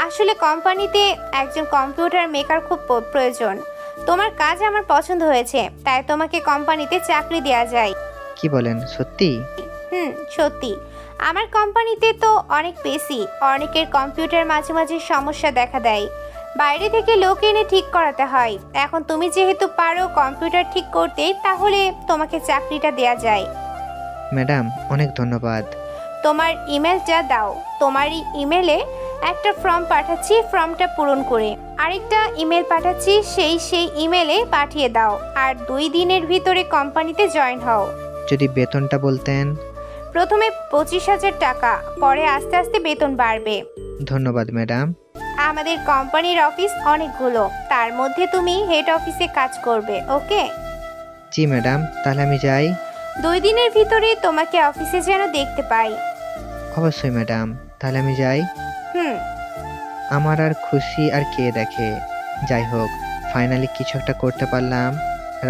আসলে কোম্পানিতে একজন কম্পিউটার মেকার খুব প্রয়োজন। তোমার কাজ আমার পছন্দ হয়েছে, তাই তোমাকে কোম্পানিতে চাকরি দেওয়া যায়। কি বলেন, সত্যি? সত্যি। আমার কোম্পানিতে তো অনেক বেশি, অনেকের কম্পিউটার মাঝে মাঝে সমস্যা দেখা দেয়, বাইরে থেকে লোক এনে ঠিক করাতে হয়। এখন তুমি যেহেতু পারো কম্পিউটার ঠিক করতে, তাহলে তোমাকে চাকরিটা দেওয়া যায়। ম্যাডাম, অনেক ধন্যবাদ। তোমার ইমেলটা দাও। তোমার ইমেলে একটা ফর্ম পাঠাচ্ছি, ফর্মটা পূরণ করে আরেকটা ইমেল পাঠাচ্ছি, সেই ইমেলে পাঠিয়ে দাও। আর 2 দিনের ভিতরে কোম্পানিতে জয়েন হও। যদি বেতনটা বলতেন। প্রথমে 25,000 টাকা, পরে আস্তে আস্তে বেতন বাড়বে। ধন্যবাদ ম্যাডাম। আমাদের কোম্পানির অফিস অনেকগুলো, তার মধ্যে তুমি হেড অফিসে কাজ করবে। ওকে? জি ম্যাডাম, তাহলে আমি যাই। 2 দিনের ভিতরে তোমাকে অফিসে যেন দেখতে পাই। অবশ্যই ম্যাডাম, তাহলে আমি যাই। আমার আর খুশি আর কে দেখে। যাই হোক, ফাইনালি কিছু একটা করতে পারলাম।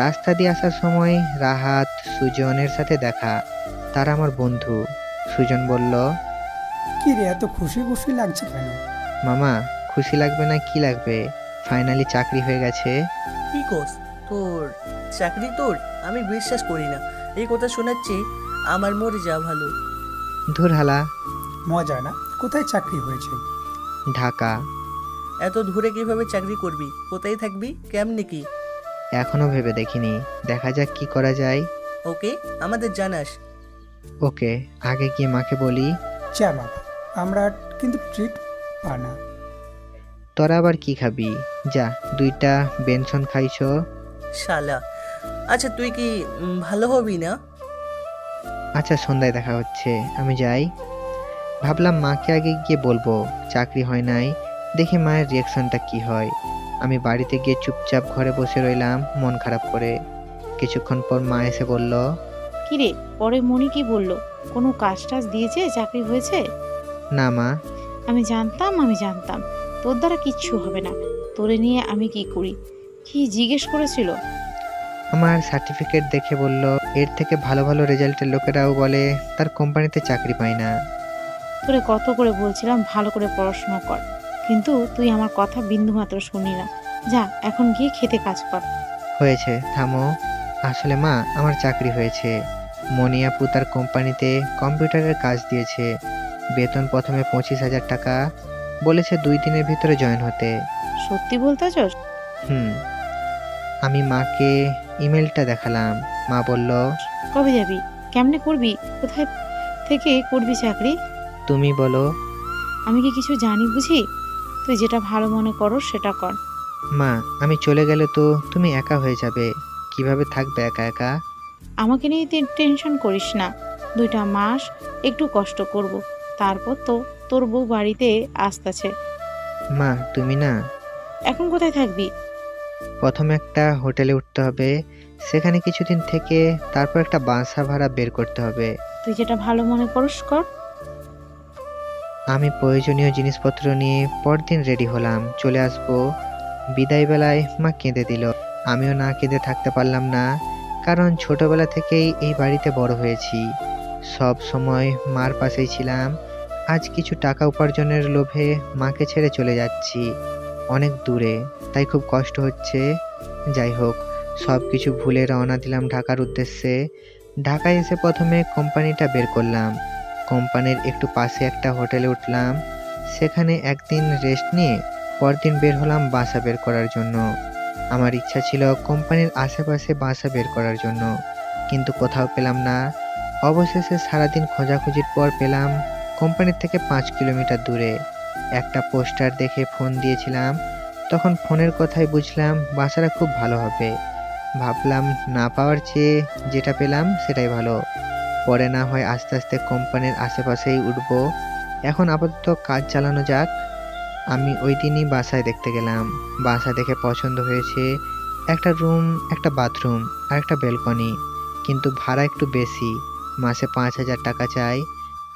রাস্তা দিয়ে আসার সময় রাহাত সুজনের সাথে দেখা। তারা আমার বন্ধু। সুজন বলল, কি রে, এত খুশি খুশি লাগছে কেন? মামা, খুশি লাগবে না কি লাগবে, ফাইনালি চাকরি হয়ে গেছে। কি কোস, তোর চাকরি? তোর আমি বিশ্বাস করি না, এই কথা শোনাচ্ছি আমার মরে যাওয়া ভালো। ধুর হালা, মজা না। কোথায় চাকরি হয়েছে? ঢাকা। এত দূরে কিভাবে চাকরি করবি? কোথায় থাকবি? কেমনে কি? এখনো ভেবে দেখিনি, দেখা যাক কি করা যায়। ওকে, আমাদের জানাস। ওকে, আগে গিয়ে মাকে বলি। যা বাবা, আমরা কিন্তু ট্রিট পানা। তোরা আবার কি খাবি? যা, 2টা বেনসন খাইছ। শালা। আচ্ছা, তুই কি ভালো হবি না? আচ্ছা, সন্ধ্যায় দেখা হচ্ছে, আমি যাই। ভাবলাম মাকে আগে গিয়ে বলবো চাকরি হয় নাই, দেখি মায়ের রিয়াকশনটা কি হয়। আমি বাড়িতে গিয়ে চুপচাপ ঘরে বসে রইলাম মন খারাপ করে। কিছুক্ষণ পর মা এসে বলল, কিরে, পরে মনি কি বলল? কোনো কাজ টাজ দিয়েছে? চাকরি হয়েছে? না মা। আমি জানতাম তোর দ্বারা কিচ্ছু হবে না। তোরে নিয়ে আমি কি করি? কি জিজ্ঞেস করেছিল? আমার সার্টিফিকেট দেখে বলল, এর থেকে ভালো ভালো রেজাল্টের লোকেরাও বলে তার কোম্পানিতে চাকরি পায় না। তোরে কত করে বলছিলাম ভালো করে পড়াশোনা কর, কিন্তু তুই আমার কথা বিন্দুমাত্র শুনি না। যা, এখন গিয়ে খেতে কাজ কর। হয়েছে, থামো। আসলে মা, আমার চাকরি হয়েছে। মনি আপু তার কোম্পানিতে কম্পিউটারের কাজ দিয়েছে। বেতন প্রথমে 25,000 টাকা, বলেছে 2 দিনের ভিতরে জয়েন হতে। সত্যি বলতেছস? আমি মাকে ইমেলটা দেখালাম। মা বলল, কবে যাবি? কেমনে করবি? কোথায় থেকে করবি চাকরি? তুমি বলো। আমি কি কিছু জানি বুঝি? তুই যেটা ভালো মনে করো সেটা কর। মা, আমি চলে গেলে তো তুমি একা হয়ে যাবে। কিভাবে থাকবে একা একা? আমাকে নিয়ে টেনশন করিস না। 2টা মাস একটু কষ্ট করব, তারপর তো তোর বউ বাড়িতে আসতেছে। মা, তুমি না। এখন কোথায় থাকবি? প্রথমে একটা হোটেলে উঠতে হবে, সেখানে কিছুদিন থেকে তারপর একটা বাসা ভাড়া বের করতে হবে। তুই যেটা ভালো মনে করিস কর। আমি প্রয়োজনীয় জিনিসপত্র নিয়ে পরদিন রেডি হলাম, চলে আসবো। বিদায় বেলায় মা কেঁদে দিল। আমিও না কেঁদে থাকতে পারলাম না, কারণ ছোটবেলা থেকেই এই বাড়িতে বড় হয়েছি, সব সময় মার পাশেই ছিলাম। আজ কিছু টাকা উপার্জনের লোভে মাকে ছেড়ে চলে যাচ্ছি অনেক দূরে, তাই খুব কষ্ট হচ্ছে। যাই হোক, সব কিছু ভুলে রওনা দিলাম ঢাকার উদ্দেশ্যে। ঢাকায় এসে প্রথমে কোম্পানিটা বের করলাম। কোম্পানির একটু পাশে একটা হোটেলে উঠলাম, সেখানে একদিন রেস্ট নিয়ে পরদিন বের হলাম বাসা বের করার জন্য। আমার ইচ্ছা ছিল কোম্পানির আশেপাশে বাসা বের করার জন্য, কিন্তু কোথাও পেলাম না। অবশেষে সারাদিন খোঁজাখুঁজির পর পেলাম কোম্পানির থেকে 5 কিলোমিটার দূরে। একটা পোস্টার দেখে ফোন দিয়েছিলাম, তখন ফোনের কথাই বুঝলাম বাসাটা খুব ভালো হবে। ভাবলাম না পাওয়ার চেয়ে যেটা পেলাম সেটাই ভালো। পরে না হয় আস্তে আস্তে কোম্পানির আশেপাশেই উঠবো। এখন আপাতত কাজ চালানো যাক। আমি ওই দিনই বাসায় দেখতে গেলাম। বাসা দেখে পছন্দ হয়েছে। একটা রুম, একটা বাথরুম আর একটা ব্যালকনি, কিন্তু ভাড়া একটু বেশি, মাসে 5,000 টাকা চাই।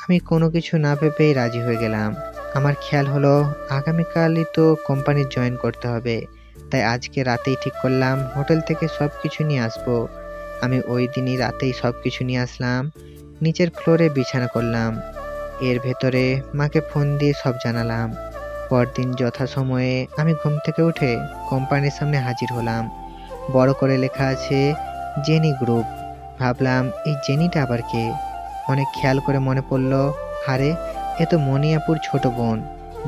আমি কোনো কিছু না ভেবেই রাজি হয়ে গেলাম। আমার খেয়াল হলো আগামীকালই তো কোম্পানি জয়েন করতে হবে, তাই আজকে রাতেই ঠিক করলাম হোটেল থেকে সব কিছু নিয়ে আসবো। আমি ওই দিনই রাতেই সব কিছু নিয়ে আসলাম, নিচের ফ্লোরে বিছানা করলাম। এর ভেতরে মাকে ফোন দিয়ে সব জানালাম। পরদিন যথাসময়ে আমি ঘুম থেকে উঠে কোম্পানির সামনে হাজির হলাম। বড় করে লেখা আছে জেনি গ্রুপ। ভাবলাম এই জেনিটা আবার কে? অনেক খেয়াল করে মনে পড়ল, আরে এ তো মনিয়াপুর ছোট বোন।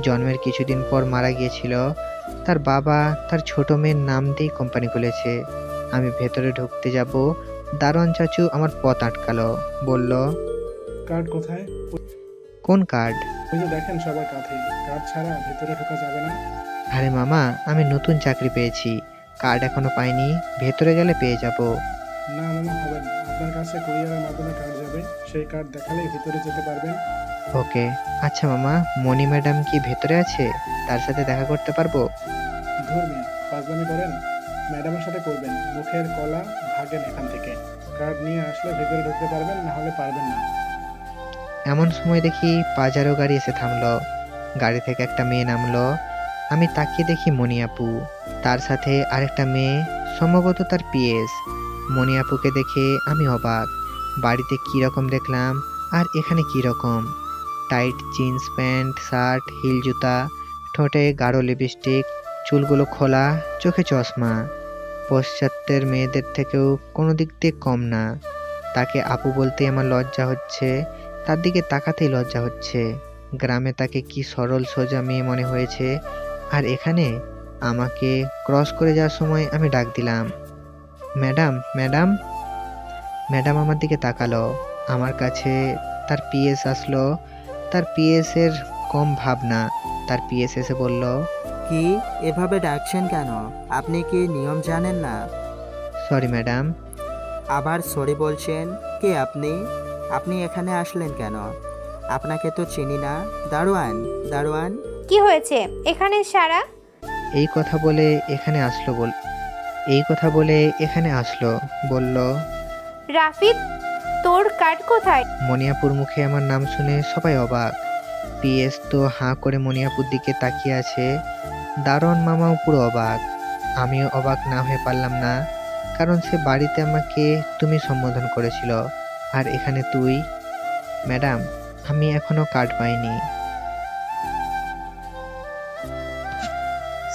জন্মের কিছুদিন পর মারা গিয়েছিল। তার বাবা তার ছোট মেয়ের নাম দিয়েই কোম্পানি খুলেছে। আমি ভেতরে ঢুকতে যাব, দারোয়ান চাচু আমার পথ আটকালো। বলল, কার্ড কোথায়? কোন কার্ড? ওই যে দেখেন সবার কাঁধে, কার্ড ছাড়া ভেতরে ঢোকা যাবে না। আরে মামা, আমি নতুন চাকরি পেয়েছি, কার্ড এখনো পাইনি, ভেতরে গেলে পেয়ে যাব। না মামা, হবে না। আপনার কাছে কুরিয়ারের মাধ্যমে কার্ড যাবে, সেই কার্ড দেখালেই ভিতরে যেতে পারবেন। ওকে। আচ্ছা মামা, মণি ম্যাডাম কি ভেতরে আছে? তার সাথে দেখা করতে পারবো? ধুর মিয়া, পাঁচদামি করেন? ম্যাডামের সাথে করবেন, মুখের কলা ভাগেন এখান থেকে। কার্ড নিয়ে আসলে ভেতরে ঢুকতে পারবেন, না হলে পারবেন না। এমন সময় দেখি পাজারো গাড়ি এসে থামলো। গাড়ি থেকে একটা মেয়ে নামলো। আমি তাকিয়ে দেখি মণিয়াপু, তার সাথে আরেকটা মেয়ে, সম্ভবত তার পিএস। মণিয়াপুকে দেখে আমি অবাক। বাড়িতে কি রকম দেখলাম আর এখানে কি রকম। Tight jeans pant, shirt, heel জুতা, ঠোঁটে গাঢ় লিপস্টিক, চুলগুলো খোলা, চোখে চশমা। পাশ্চাত্যের মেয়েদের থেকেও কোনো দিক দিয়ে কম না। তাকে আপু বলতেই আমার লজ্জা হচ্ছে, তার দিকে তাকাতেই লজ্জা হচ্ছে। গ্রামে তাকে কি সরল সোজা মেয়ে মনে হয়েছে, আর এখানে আমাকে ক্রস করে যাওয়ার সময় আমি ডাক দিলাম, ম্যাডাম ম্যাডাম। ম্যাডাম আমার দিকে তাকালো। আমার কাছে তার পিএস আসলো। তার পিএস এর কম ভাবনা। তার পিএস এসে বলল, কি এভাবে ডাকছেন কেন? আপনি কি নিয়ম জানেন না? Sorry madam. আবার সরি বলছেন? কে আপনি? আপনি এখানে আসলেন কেন? আপনাকে তো চিনি না। দারোয়ান, দারোয়ান। কি হয়েছে এখানে সারা? এই কথা বলে এখানে আসলো বলল, রাফিদ, তোর কার্ড কোথায়? মনিয়াপুর মুখে আমার নাম শুনে সবাই অবাক। পিএস তো হাঁ করে মনিয়াপুর দিকে তাকিয়ে আছে। দারোয়ান মামাও পুরো অবাক। আমিও অবাক না হয়ে পারলাম না, কারণ সে বাড়িতে আমাকে তুমি সম্বোধন করেছিল, আর এখানে তুই। ম্যাডাম, আমি এখনো কার্ড পাইনি।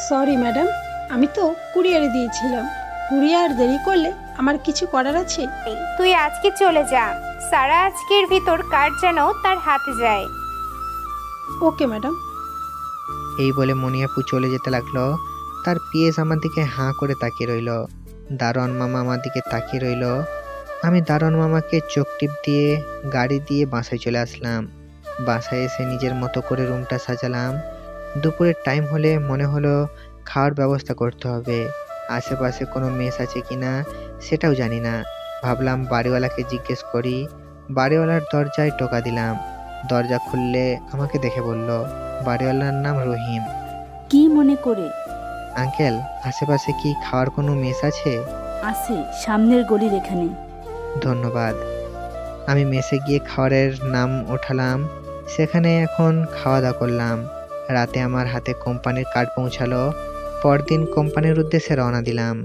সরি ম্যাডাম, আমি তো কুরিয়ারে দিয়েছিলাম। কুরিয়ার দেরি করলে আমার কিছু করার আছে? তুই আজকে চলে যা। সারা আজকের ভিতর কার্ড যেন তার হাতে যায়। Okay madam. এই বলে মনিয়াপু চলে যেতে লাগলো। তার পিএস আমার দিকে হাঁ করে তাকিয়ে রইল। দারোয়ান মামা আমার দিকে তাকিয়ে রইল। আমি দারোয়ান মামাকে চোখ টিপ দিয়ে গাড়ি দিয়ে বাসায় চলে আসলাম। বাসায় এসে নিজের মতো করে রুমটা সাজালাম। দুপুরের টাইম হলে মনে হলো খাওয়ার ব্যবস্থা করতে হবে। আশেপাশে কোনো মেস আছে কিনা সেটাও জানি না। ভাবলাম বাড়িওয়ালাকে জিজ্ঞেস করি। বাড়িওয়ালার দরজায় টোকা দিলাম। দরজা খুললে আমাকে দেখে বলল, বাড়িওয়ালার নাম রহিম। কি মনে করে? আঙ্কেল, আশেপাশে কি খাওয়ার কোনো মেস আছে? আছে, সামনের গলির এখানে। ধন্যবাদ। আমি মেসে গিয়ে খাবারের নাম ওঠালাম। সেখানে এখন খাওয়া দাওয়া করলাম। রাতে আমার হাতে কোম্পানির কার্ড পৌঁছালো। পরদিন কোম্পানির উদ্দেশ্যে রওনা দিলাম।